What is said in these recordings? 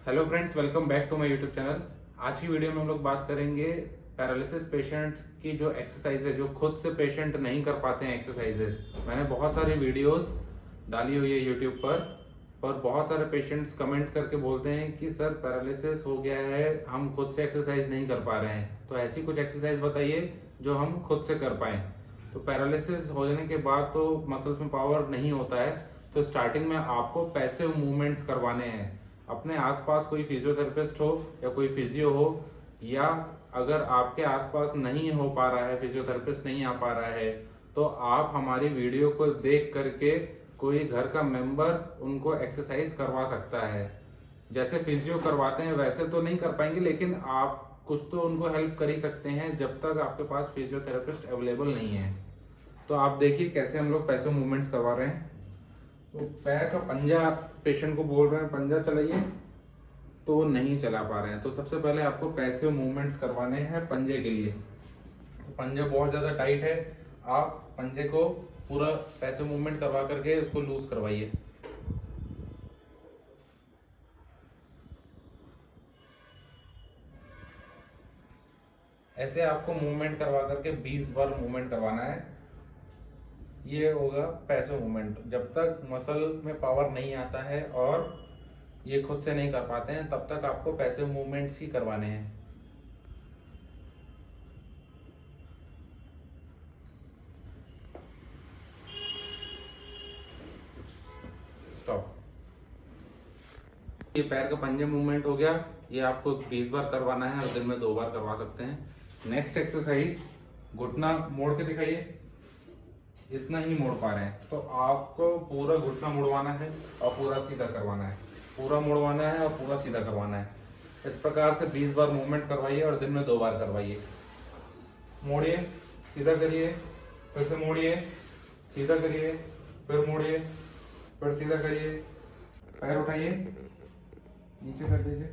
Hello friends, welcome back to my YouTube channel. आज की video में हम लोग बात करेंगे पैरालिसिस पेशेंट की जो एक्सरसाइज है, जो खुद से पेशेंट नहीं कर पाते हैं एक्सरसाइजेस। मैंने बहुत सारी वीडियोस डाली हुई है यूट्यूब पर बहुत सारे पेशेंट्स कमेंट करके बोलते हैं कि सर पैरालिसिस हो गया है, हम खुद से एक्सरसाइज नहीं कर पा रहे हैं। तो ऐसी कुछ एक्सरसाइज बताइए जो हम खुद से कर पाएं। तो पैरालिसिस हो जाने के बाद तो मसल्स में पावर नहीं होता है, तो स्टार्टिंग में आपको पैसिव मूवमेंट्स करवाने हैं। अपने आसपास कोई फिजियोथेरेपिस्ट हो या कोई फिजियो हो, या अगर आपके आसपास नहीं हो पा रहा है, फिजियोथेरेपिस्ट नहीं आ पा रहा है, तो आप हमारी वीडियो को देख करके कोई घर का मेंबर उनको एक्सरसाइज करवा सकता है। जैसे फिजियो करवाते हैं वैसे तो नहीं कर पाएंगे, लेकिन आप कुछ तो उनको हेल्प कर ही सकते हैं जब तक आपके पास फिजियोथेरेपिस्ट अवेलेबल नहीं है। तो आप देखिए कैसे हम लोग पैसिव मूवमेंट्स करवा रहे हैं। तो पैर का पंजा पेशेंट को बोल रहे हैं पंजा चलाइए, तो वो नहीं चला पा रहे हैं। तो सबसे पहले आपको पैसिव मूवमेंट्स करवाने हैं पंजे के लिए। तो पंजा बहुत ज्यादा टाइट है, आप पंजे को पूरा पैसिव मूवमेंट करवा करके उसको लूज करवाइए। ऐसे आपको मूवमेंट करवा करके 20 बार मूवमेंट करवाना है। ये होगा पैसिव मूवमेंट। जब तक मसल में पावर नहीं आता है और ये खुद से नहीं कर पाते हैं, तब तक आपको पैसिव मूवमेंट्स ही करवाने हैं। स्टॉप। ये पैर का पंजे मूवमेंट हो गया, ये आपको 20 बार करवाना है और दिन में 2 बार करवा सकते हैं। नेक्स्ट एक्सरसाइज, घुटना मोड़ के दिखाइए। इतना ही मोड़ पा रहे हैं तो आपको पूरा घुटना मुड़वाना है और पूरा सीधा करवाना है, पूरा मुड़वाना है और पूरा सीधा करवाना है। इस प्रकार से 20 बार मूवमेंट करवाइए और दिन में 2 बार करवाइए। मोड़िए, सीधा करिए, फिर से मोड़िए, सीधा करिए, फिर मोड़िए, फिर सीधा करिए। पैर उठाइए, नीचे कर दीजिए।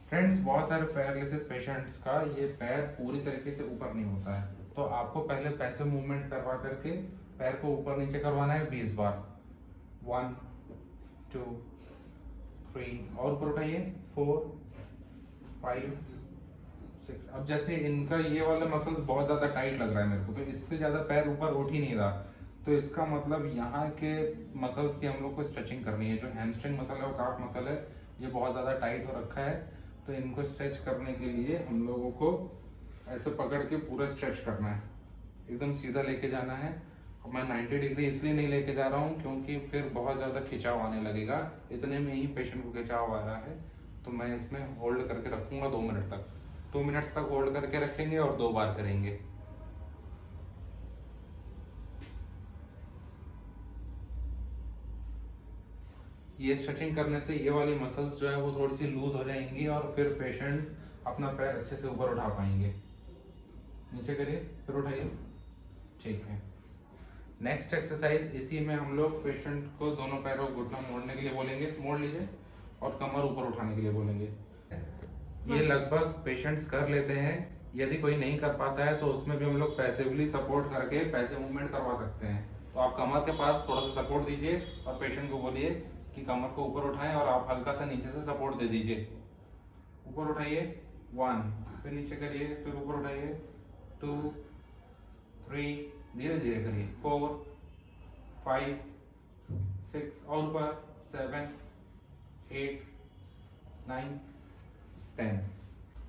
फ्रेंड्स, बहुत सारे पैरालिसिस पेशेंट्स का ये पैर पूरी तरीके से ऊपर नहीं होता है, तो आपको पहले पैसिव मूवमेंट करवा करके पैर को ऊपर नीचे करवाना है 20 बार। 1 2 3 और ऊपर उठाइए, 4 5 6। अब जैसे इनका ये वाला मसल बहुत ज्यादा टाइट लग रहा है मेरे को, तो इससे ज्यादा पैर ऊपर उठ ही नहीं रहा, तो इसका मतलब यहाँ के मसल्स की हम लोग को स्ट्रेचिंग करनी है। जो हैमस्ट्रिंग मसल है और काफ मसल है, ये बहुत ज्यादा टाइट हो रखा है, तो इनको स्ट्रेच करने के लिए हम लोगों को ऐसे पकड़ के पूरा स्ट्रेच करना है, एकदम सीधा लेके जाना है। अब मैं 90 डिग्री इसलिए नहीं लेके जा रहा हूँ क्योंकि फिर बहुत ज़्यादा खिंचाव आने लगेगा। इतने में ही पेशेंट को खिंचाव आ रहा है, तो मैं इसमें होल्ड करके रखूँगा 2 मिनट तक। 2 मिनट्स तक होल्ड करके रखेंगे और 2 बार करेंगे। ये स्ट्रेचिंग करने से ये वाली मसल्स जो है वो थोड़ी सी लूज हो जाएंगी और फिर पेशेंट अपना पैर अच्छे से ऊपर उठा पाएंगे। नीचे करिए, फिर उठाइए, ठीक है। नेक्स्ट एक्सरसाइज, इसी में हम लोग पेशेंट को दोनों पैरों को घुटना मोड़ने के लिए बोलेंगे, मोड़ लीजिए, और कमर ऊपर उठाने के लिए बोलेंगे। ये लगभग पेशेंट्स कर लेते हैं। यदि कोई नहीं कर पाता है तो उसमें भी हम लोग पैसिवली सपोर्ट करके पैसिव मूवमेंट करवा सकते हैं। तो आप कमर के पास थोड़ा सा सपोर्ट दीजिए और पेशेंट को बोलिए कि कमर को ऊपर उठाएं और आप हल्का सा नीचे से सपोर्ट दे दीजिए। ऊपर उठाइए, 1, फिर नीचे करिए, फिर ऊपर उठाइए, 2 3, धीरे धीरे करिए, 4 5 6 और ऊपर, 7 8 9 10।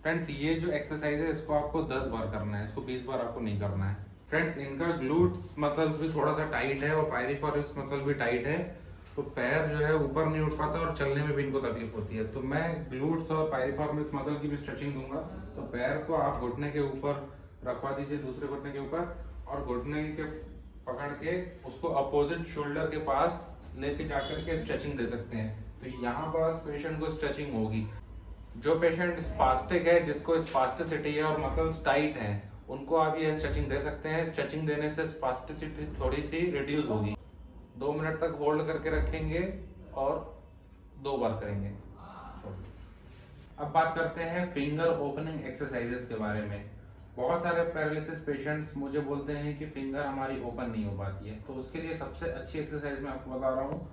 फ्रेंड्स, ये जो एक्सरसाइज है इसको आपको 10 बार करना है, इसको 20 बार आपको नहीं करना है। फ्रेंड्स, इनका ग्लूट्स मसल्स भी थोड़ा सा टाइट है और पायरिफॉरस मसल भी टाइट है, तो पैर जो है ऊपर नहीं उठ पाता और चलने में भी इनको तकलीफ होती है। तो मैं ग्लूट्स और पायरिफॉरस मसल की भी स्ट्रेचिंग दूंगा। तो पैर को आप घुटने के ऊपर रखवा दीजिए, दूसरे घुटने के ऊपर, और घुटने के पकड़ के उसको अपोजिट शोल्डर के पास लेके जाकर के स्ट्रेचिंग दे सकते हैं। तो यहाँ पास पेशेंट को स्ट्रेचिंग होगी। जो पेशेंट स्पास्टिक है, जिसको स्पास्टिसिटी है और मसल्स टाइट है, उनको आप ये स्ट्रेचिंग दे सकते हैं। स्ट्रेचिंग देने से स्पास्टिसिटी थोड़ी सी रिड्यूस होगी। 2 मिनट तक होल्ड करके रखेंगे और 2 बार करेंगे। अब बात करते हैं फिंगर ओपनिंग एक्सरसाइजेस के बारे में। बहुत सारे पैरालिसिस पेशेंट्स मुझे बोलते हैं कि फिंगर हमारी ओपन नहीं हो पाती है, तो उसके लिए सबसे अच्छी एक्सरसाइज मैं आपको बता रहा हूँ।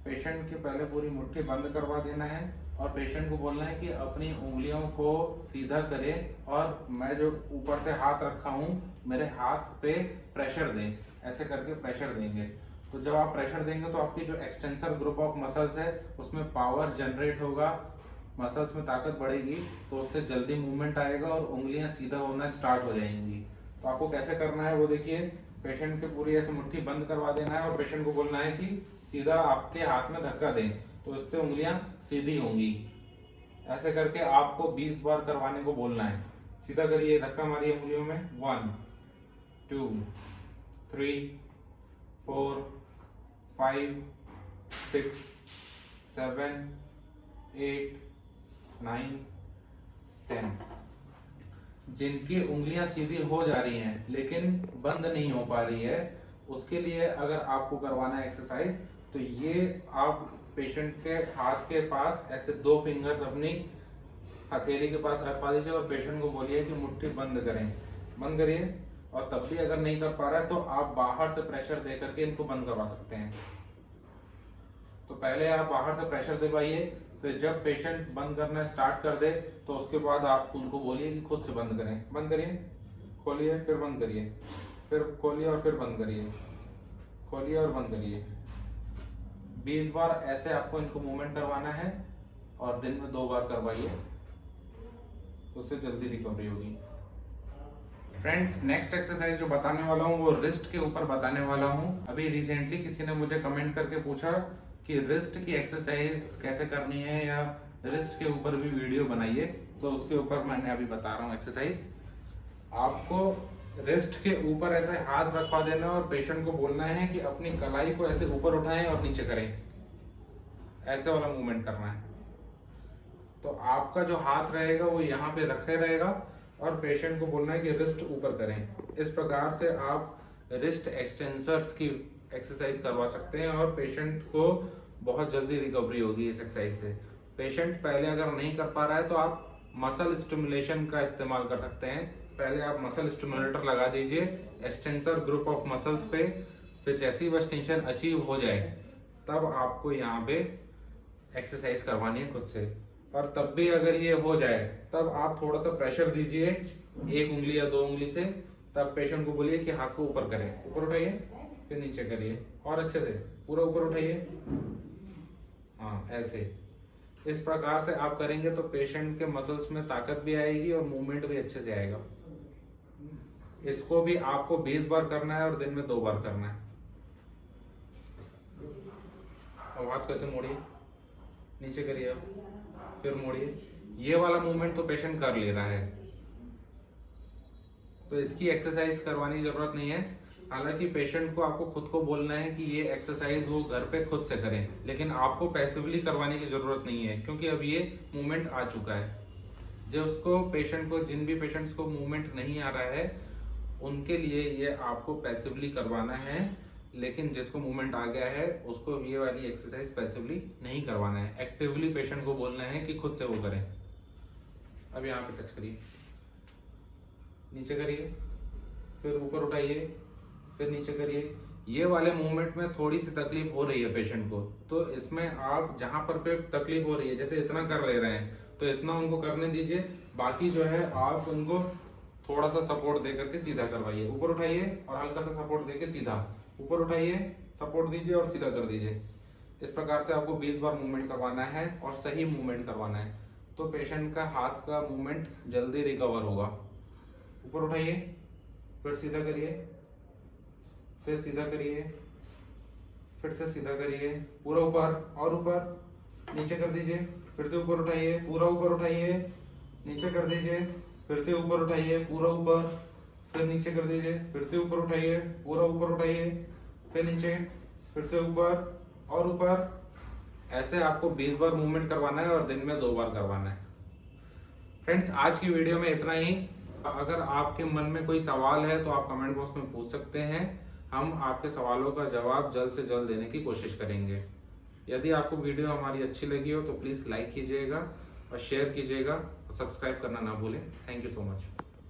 पेशेंट के पहले पूरी मुट्ठी बंद करवा देना है और पेशेंट को बोलना है कि अपनी उंगलियों को सीधा करे और मैं जो ऊपर से हाथ रखा हूँ मेरे हाथ पे प्रेशर दें। ऐसे करके प्रेशर देंगे। तो जब आप प्रेशर देंगे तो आपकी जो एक्सटेंसर ग्रुप ऑफ मसल्स है उसमें पावर जनरेट होगा, मसल्स में ताकत बढ़ेगी, तो उससे जल्दी मूवमेंट आएगा और उंगलियां सीधा होना स्टार्ट हो जाएंगी। तो आपको कैसे करना है वो देखिए। पेशेंट के पूरी ऐसे मुट्ठी बंद करवा देना है और पेशेंट को बोलना है कि सीधा आपके हाथ में धक्का दें, तो इससे उंगलियां सीधी होंगी। ऐसे करके आपको 20 बार करवाने को बोलना है। सीधा करिए, धक्का मारिए उंगलियों में। 1 2 3 4 5 6 7 8 9 10। जिनकी उंगलियां सीधी हो जा रही हैं लेकिन बंद नहीं हो पा रही है, उसके लिए अगर आपको करवाना है एक्सरसाइज, तो ये आप पेशेंट के हाथ के पास ऐसे 2 फिंगर्स अपनी हथेली के पास रखवा दीजिए और पेशेंट को बोलिए कि मुट्ठी बंद करें। बंद करिए। और तब भी अगर नहीं कर पा रहा है तो आप बाहर से प्रेशर दे करके इनको बंद करवा सकते हैं। तो पहले आप बाहर से प्रेशर दबाइए, फिर जब पेशेंट बंद करना स्टार्ट कर दे तो उसके बाद आप उनको बोलिए कि खुद से बंद करें। बंद करिए, खोलिए, फिर बंद करिए, फिर खोलिए और फिर बंद करिए, खोलिए और बंद करिए। 20 बार ऐसे आपको इनको मूवमेंट करवाना है और दिन में 2 बार करवाइए, तो उससे जल्दी रिकवरी होगी। फ्रेंड्स, नेक्स्ट एक्सरसाइज जो बताने वाला हूँ वो रिस्ट के ऊपर बताने वाला हूँ। अभी रिसेंटली किसी ने मुझे कमेंट करके पूछा कि रिस्ट की एक्सरसाइज कैसे करनी है या रिस्ट के ऊपर भी वीडियो बनाइए, तो उसके ऊपर मैंने अभी बता रहा हूँ एक्सरसाइज। आपको रिस्ट के ऊपर ऐसे हाथ रखवा देना और पेशेंट को बोलना है कि अपनी कलाई को ऐसे ऊपर उठाएं और नीचे करें। ऐसे वाला मूवमेंट करना है। तो आपका जो हाथ रहेगा वो यहाँ पे रखे रहेगा और पेशेंट को बोलना है कि रिस्ट ऊपर करें। इस प्रकार से आप रिस्ट एक्सटेंसर्स की एक्सरसाइज करवा सकते हैं और पेशेंट को बहुत जल्दी रिकवरी होगी इस एक्सरसाइज से। पेशेंट पहले अगर नहीं कर पा रहा है तो आप मसल स्टिमुलेशन का इस्तेमाल कर सकते हैं। पहले आप मसल स्टिमुलेटर लगा दीजिए एक्सटेंसर ग्रुप ऑफ मसल्स पे, फिर जैसे ही वह टेंशन अचीव हो जाए तब आपको यहाँ पे एक्सरसाइज करवानी है खुद से। और तब भी अगर ये हो जाए तब आप थोड़ा सा प्रेशर दीजिए 1 उंगली या 2 उंगली से, तब पेशेंट को बोलिए कि हाथ को ऊपर करें। ऊपर उठाइए, फिर नीचे करिए और अच्छे से पूरा ऊपर उठाइए। हाँ, ऐसे। इस प्रकार से आप करेंगे तो पेशेंट के मसल्स में ताकत भी आएगी और मूवमेंट भी अच्छे से आएगा। इसको भी आपको 20 बार करना है और दिन में 2 बार करना है। अब हाथ को ऐसे मोड़िए, नीचे करिए, फिर मोड़िए। ये वाला मूवमेंट तो पेशेंट कर ले रहा है, तो इसकी एक्सरसाइज करवाने की जरूरत नहीं है। हालांकि पेशेंट को आपको खुद को बोलना है कि ये एक्सरसाइज वो घर पे खुद से करें, लेकिन आपको पैसिवली करवाने की जरूरत नहीं है क्योंकि अब ये मूवमेंट आ चुका है। जो उसको पेशेंट को, जिन भी पेशेंट्स को मूवमेंट नहीं आ रहा है उनके लिए ये आपको पैसिवली करवाना है, लेकिन जिसको मूवमेंट आ गया है उसको ये वाली एक्सरसाइज पैसिवली नहीं करवाना है। एक्टिवली पेशेंट को बोलना है कि खुद से वो करें। अब यहाँ पे टच करिए, नीचे करिए, फिर ऊपर उठाइए, फिर नीचे करिए। ये वाले मूवमेंट में थोड़ी सी तकलीफ हो रही है पेशेंट को, तो इसमें आप जहां पर पे तकलीफ हो रही है, जैसे इतना कर ले रहे हैं तो इतना उनको करने दीजिए। बाकी जो है आप उनको थोड़ा सा सपोर्ट दे करके सीधा करवाइए। ऊपर उठाइए और हल्का सा सपोर्ट देके सीधा, ऊपर उठाइए, सपोर्ट दीजिए और सीधा कर दीजिए। इस प्रकार से आपको 20 बार मूवमेंट करवाना है और सही मूवमेंट करवाना है, तो पेशेंट का हाथ का मूवमेंट जल्दी रिकवर होगा। ऊपर उठाइए, फिर सीधा करिए, फिर सीधा करिए, फिर से सीधा करिए, पूरा ऊपर और ऊपर, नीचे कर दीजिए, फिर से ऊपर उठाइए, पूरा ऊपर उठाइए, नीचे कर दीजिए, फिर से ऊपर उठाइए, पूरा ऊपर, फिर नीचे कर दीजिए, फिर से ऊपर उठाइए, पूरा ऊपर उठाइए, फिर नीचे, फिर से ऊपर और ऊपर। ऐसे आपको 20 बार मूवमेंट करवाना है और दिन में 2 बार करवाना है। फ्रेंड्स, आज की वीडियो में इतना ही। अगर आपके मन में कोई सवाल है तो आप कमेंट बॉक्स में पूछ सकते हैं। हम आपके सवालों का जवाब जल्द से जल्द देने की कोशिश करेंगे। यदि आपको वीडियो हमारी अच्छी लगी हो तो प्लीज़ लाइक कीजिएगा और शेयर कीजिएगा और सब्सक्राइब करना ना भूलें। Thank you so much.